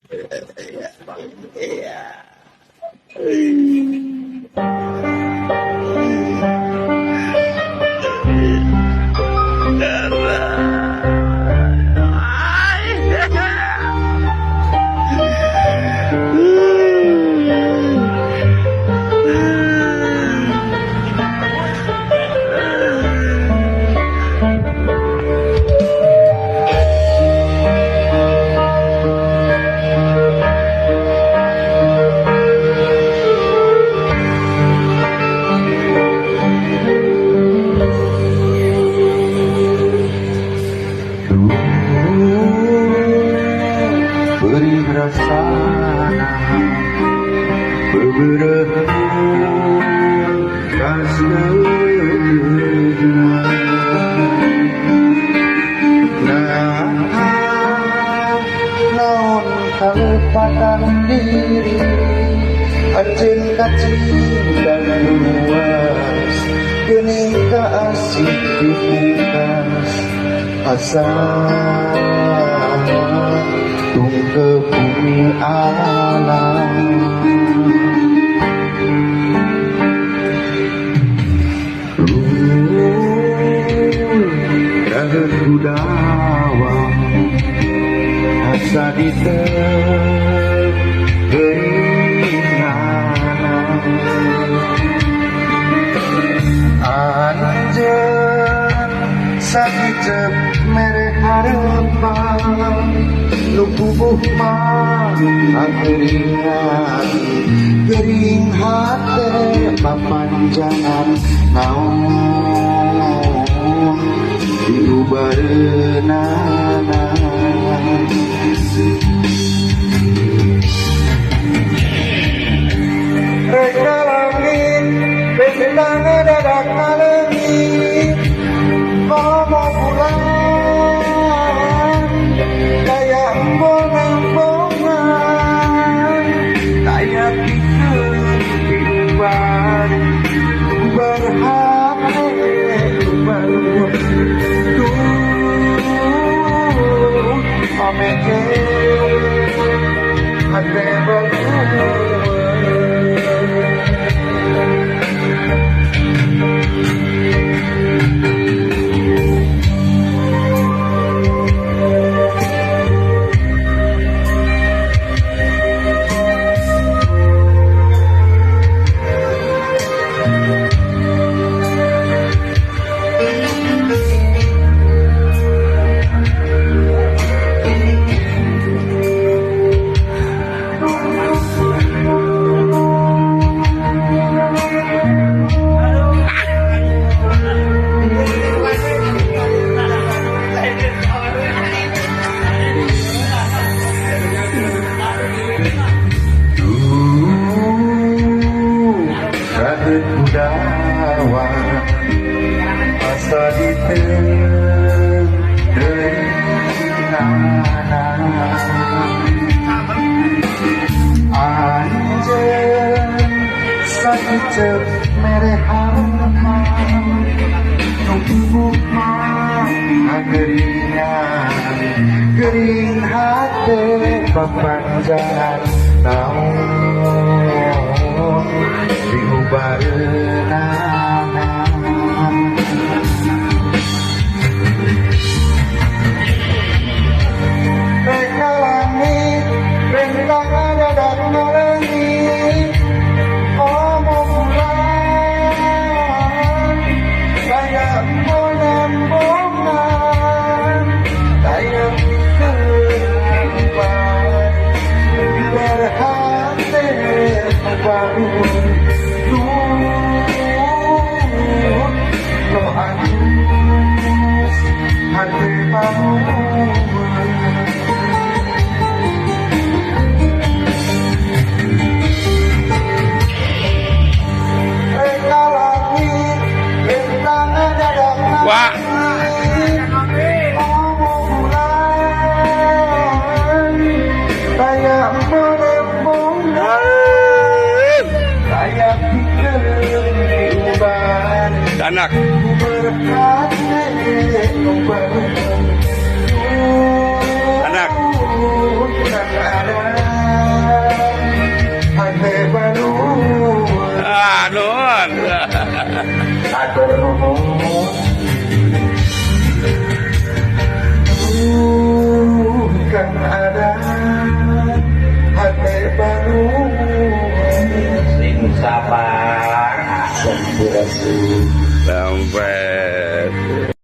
Iya. Beri rasana beberapa kasih naon kalepatan diri anjeun kacinta luas geuning kaasih dipungkas asa tung ke bumi alam raga kudawa asa ditenggelingan anjeun sakijep mere harepan lukubuh mah angkeringan gering hate papanjangan naon diubareunana reka langit bentang dadak ngalengit mau pulang kayak embong-embongan kayak pikir berhati tuh omeke hati baru kudawa asa ditenggelingan anjeun sakijep mere harepan numpuk mah angkeringan gering hate papanjangan naon diubareunana reka langit bentang dadak ngalengit mau pulang kayak embong-embongan kayak pikir berhati baru hati baru reka langit bentang dadak ngalengit mau pulang kayak embong-embongan kayak pikir diuban anak anak Atur nuhun. Kan ada hati baru sing sabar akan dirasa Sampai